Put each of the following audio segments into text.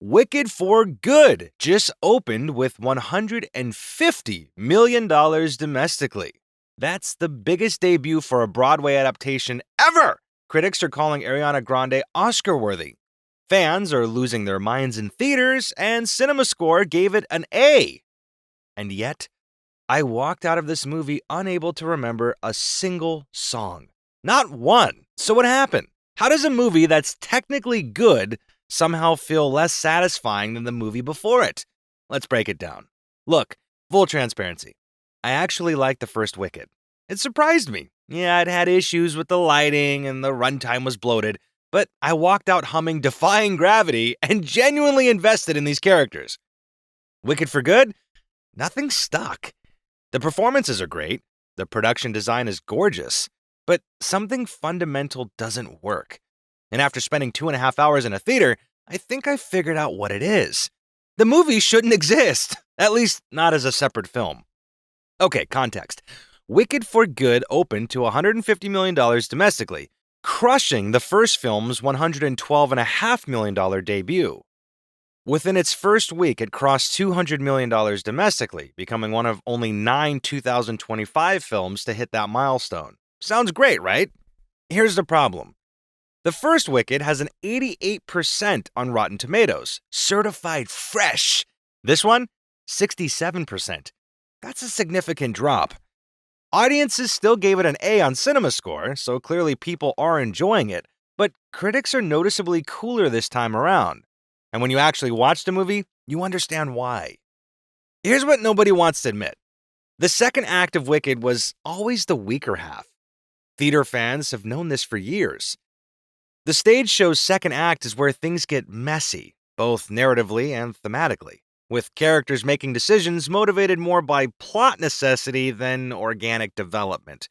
Wicked for Good just opened with $150 million domestically. That's the biggest debut for a Broadway adaptation ever! Critics are calling Ariana Grande Oscar-worthy. Fans are losing their minds in theaters, and CinemaScore gave it an A. And yet, I walked out of this movie unable to remember a single song. Not one. So what happened? How does a movie that's technically good somehow feel less satisfying than the movie before it? Let's break it down. Look, full transparency. I actually liked the first Wicked. It surprised me. Yeah, it had issues with the lighting and the runtime was bloated, but I walked out humming Defying Gravity and genuinely invested in these characters. Wicked for Good? Nothing stuck. The performances are great, the production design is gorgeous, but something fundamental doesn't work. And after spending 2.5 hours in a theater, I think I figured out what it is. The movie shouldn't exist, at least not as a separate film. Okay, context. Wicked for Good opened to $150 million domestically, crushing the first film's $112.5 million debut. Within its first week, it crossed $200 million domestically, becoming one of only 9 2025 films to hit that milestone. Sounds great, right? Here's the problem. The first Wicked has an 88% on Rotten Tomatoes, certified fresh. This one, 67%. That's a significant drop. Audiences still gave it an A on CinemaScore, so clearly people are enjoying it, but critics are noticeably cooler this time around. And when you actually watch the movie, you understand why. Here's what nobody wants to admit. The second act of Wicked was always the weaker half. Theater fans have known this for years. The stage show's second act is where things get messy, both narratively and thematically, with characters making decisions motivated more by plot necessity than organic development.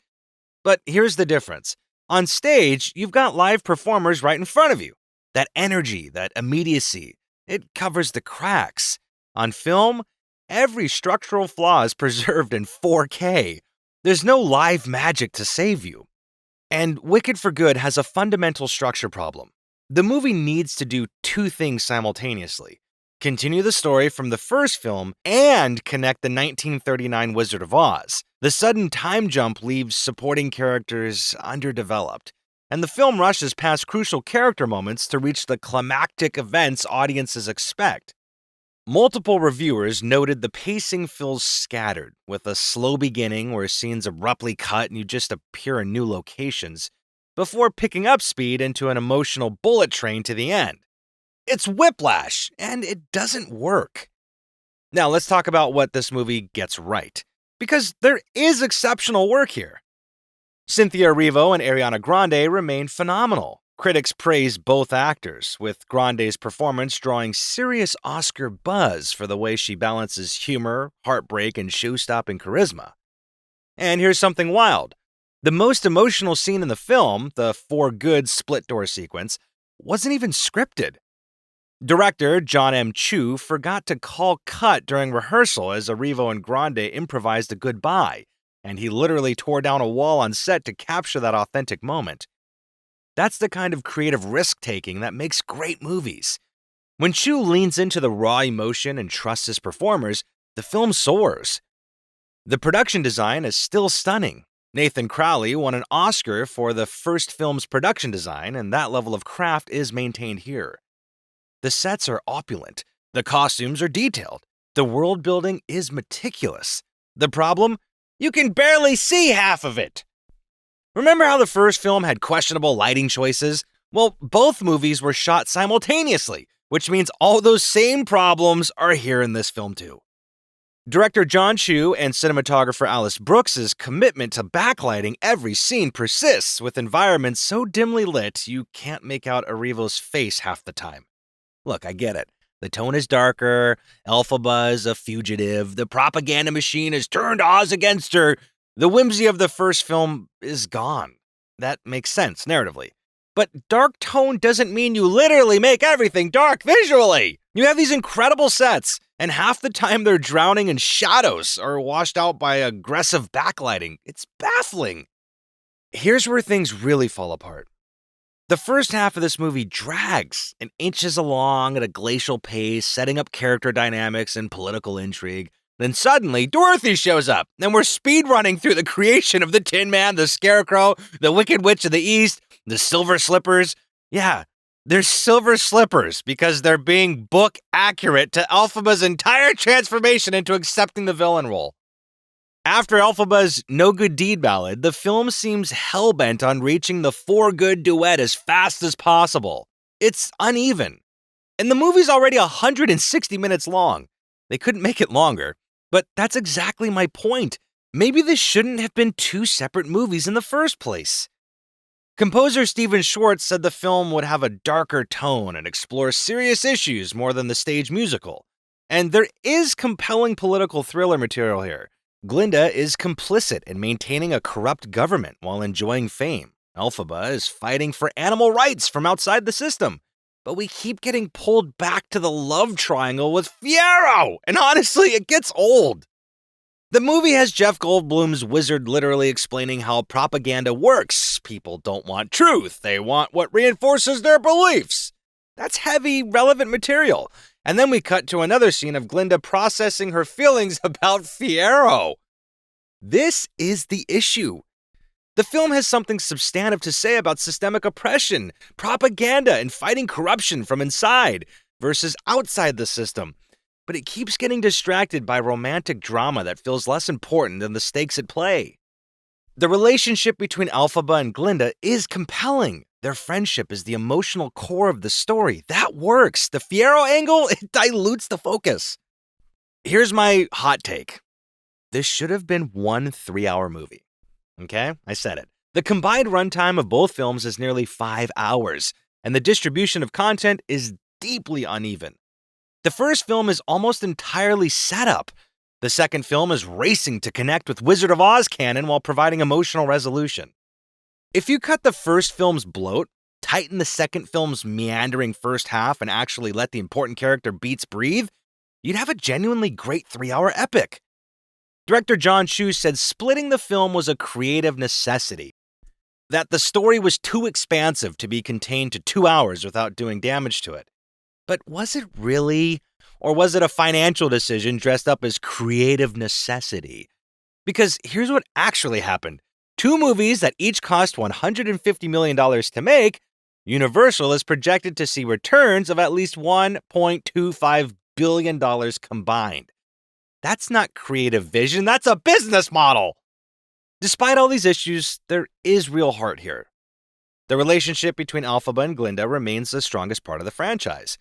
But here's the difference. On stage, you've got live performers right in front of you. That energy, that immediacy, it covers the cracks. On film, every structural flaw is preserved in 4K. There's no live magic to save you. And Wicked for Good has a fundamental structure problem. The movie needs to do two things simultaneously: continue the story from the first film and connect the 1939 Wizard of Oz. The sudden time jump leaves supporting characters underdeveloped, and the film rushes past crucial character moments to reach the climactic events audiences expect. Multiple reviewers noted the pacing feels scattered, with a slow beginning where scenes abruptly cut and you just appear in new locations, before picking up speed into an emotional bullet train to the end. It's whiplash, and it doesn't work. Now let's talk about what this movie gets right, because there is exceptional work here. Cynthia Erivo and Ariana Grande remain phenomenal. Critics praise both actors, with Grande's performance drawing serious Oscar buzz for the way she balances humor, heartbreak, and show-stopping charisma. And here's something wild. The most emotional scene in the film, the For Good split-door sequence, wasn't even scripted. Director John M. Chu forgot to call cut during rehearsal as Erivo and Grande improvised a goodbye, and he literally tore down a wall on set to capture that authentic moment. That's the kind of creative risk-taking that makes great movies. When Chu leans into the raw emotion and trusts his performers, the film soars. The production design is still stunning. Nathan Crowley won an Oscar for the first film's production design, and that level of craft is maintained here. The sets are opulent, the costumes are detailed, the world building is meticulous. The problem? You can barely see half of it! Remember how the first film had questionable lighting choices? Well, both movies were shot simultaneously, which means all those same problems are here in this film too. Director John Chu and cinematographer Alice Brooks's commitment to backlighting every scene persists, with environments so dimly lit you can't make out Erivo's face half the time. Look, I get it. The tone is darker, Elphaba's a fugitive, the propaganda machine has turned Oz against her. The whimsy of the first film is gone. That makes sense narratively. But dark tone doesn't mean you literally make everything dark visually. You have these incredible sets, and half the time they're drowning in shadows or washed out by aggressive backlighting. It's baffling. Here's where things really fall apart. The first half of this movie drags and inches along at a glacial pace, setting up character dynamics and political intrigue. Then suddenly, Dorothy shows up, and we're speedrunning through the creation of the Tin Man, the Scarecrow, the Wicked Witch of the East, the Silver Slippers. Yeah, they're silver slippers because they're being book accurate to Elphaba's entire transformation into accepting the villain role. After Elphaba's No Good Deed ballad, the film seems hellbent on reaching the for good duet as fast as possible. It's uneven. And the movie's already 160 minutes long. They couldn't make it longer. But that's exactly my point. Maybe this shouldn't have been two separate movies in the first place. Composer Stephen Schwartz said the film would have a darker tone and explore serious issues more than the stage musical. And there is compelling political thriller material here. Glinda is complicit in maintaining a corrupt government while enjoying fame. Elphaba is fighting for animal rights from outside the system. But we keep getting pulled back to the love triangle with Fiyero, and honestly, it gets old. The movie has Jeff Goldblum's wizard literally explaining how propaganda works. People don't want truth, they want what reinforces their beliefs. That's heavy, relevant material. And then we cut to another scene of Glinda processing her feelings about Fiyero. This is the issue. The film has something substantive to say about systemic oppression, propaganda, and fighting corruption from inside versus outside the system. But it keeps getting distracted by romantic drama that feels less important than the stakes at play. The relationship between Elphaba and Glinda is compelling. Their friendship is the emotional core of the story. That works. The Fiyero angle, it dilutes the focus. Here's my hot take. This should have been one 3-hour movie. Okay, I said it. The combined runtime of both films is nearly 5 hours, and the distribution of content is deeply uneven. The first film is almost entirely setup. The second film is racing to connect with Wizard of Oz canon while providing emotional resolution. If you cut the first film's bloat, tighten the second film's meandering first half, and actually let the important character beats breathe, you'd have a genuinely great 3-hour epic. Director John Chu said splitting the film was a creative necessity, that the story was too expansive to be contained to 2 hours without doing damage to it. But was it really? Or was it a financial decision dressed up as creative necessity? Because here's what actually happened. 2 movies that each cost $150 million to make, Universal is projected to see returns of at least $1.25 billion combined. That's not creative vision, that's a business model! Despite all these issues, there is real heart here. The relationship between Elphaba and Glinda remains the strongest part of the franchise.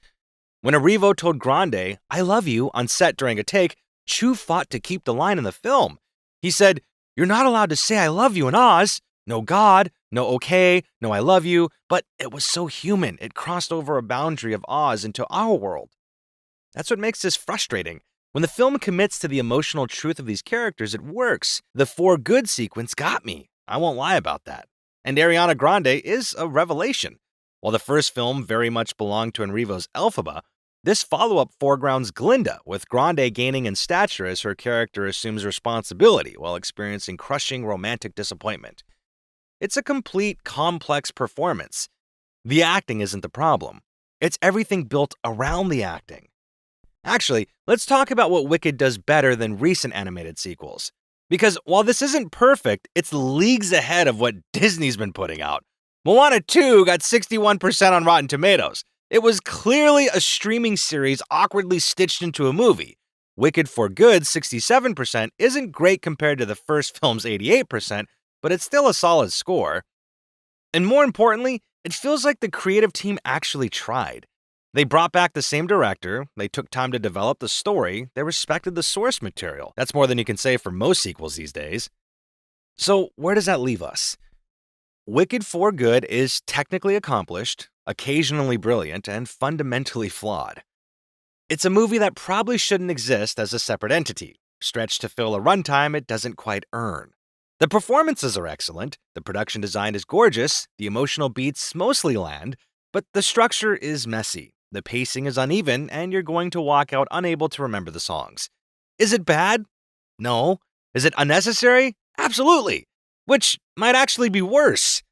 When Erivo told Grande, "I love you," on set during a take, Chu fought to keep the line in the film. He said, "You're not allowed to say I love you in Oz. No God, no okay, no I love you," but it was so human, it crossed over a boundary of Oz into our world. That's what makes this frustrating. When the film commits to the emotional truth of these characters, it works. The for good sequence got me. I won't lie about that. And Ariana Grande is a revelation. While the first film very much belonged to Erivo's Elphaba, this follow-up foregrounds Glinda, with Grande gaining in stature as her character assumes responsibility while experiencing crushing romantic disappointment. It's a complete, complex performance. The acting isn't the problem. It's everything built around the acting. Actually, let's talk about what Wicked does better than recent animated sequels. Because while this isn't perfect, it's leagues ahead of what Disney's been putting out. Moana 2 got 61% on Rotten Tomatoes. It was clearly a streaming series awkwardly stitched into a movie. Wicked for Good, 67%, isn't great compared to the first film's 88%, but it's still a solid score. And more importantly, it feels like the creative team actually tried. They brought back the same director, they took time to develop the story, they respected the source material. That's more than you can say for most sequels these days. So where does that leave us? Wicked for Good is technically accomplished, occasionally brilliant, and fundamentally flawed. It's a movie that probably shouldn't exist as a separate entity, stretched to fill a runtime it doesn't quite earn. The performances are excellent, the production design is gorgeous, the emotional beats mostly land, but the structure is messy. The pacing is uneven, and you're going to walk out unable to remember the songs. Is it bad? No. Is it unnecessary? Absolutely. Which might actually be worse.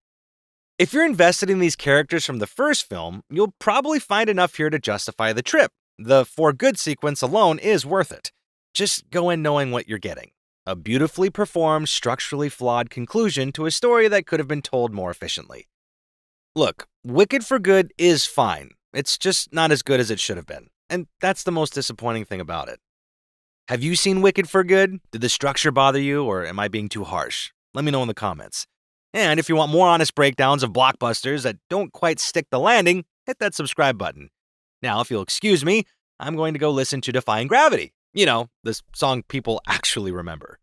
If you're invested in these characters from the first film, you'll probably find enough here to justify the trip. The for good sequence alone is worth it. Just go in knowing what you're getting. A beautifully performed, structurally flawed conclusion to a story that could have been told more efficiently. Look, Wicked for Good is fine. It's just not as good as it should have been. And that's the most disappointing thing about it. Have you seen Wicked for Good? Did the structure bother you, or am I being too harsh? Let me know in the comments. And if you want more honest breakdowns of blockbusters that don't quite stick the landing, hit that subscribe button. Now, if you'll excuse me, I'm going to go listen to Defying Gravity. You know, this song people actually remember.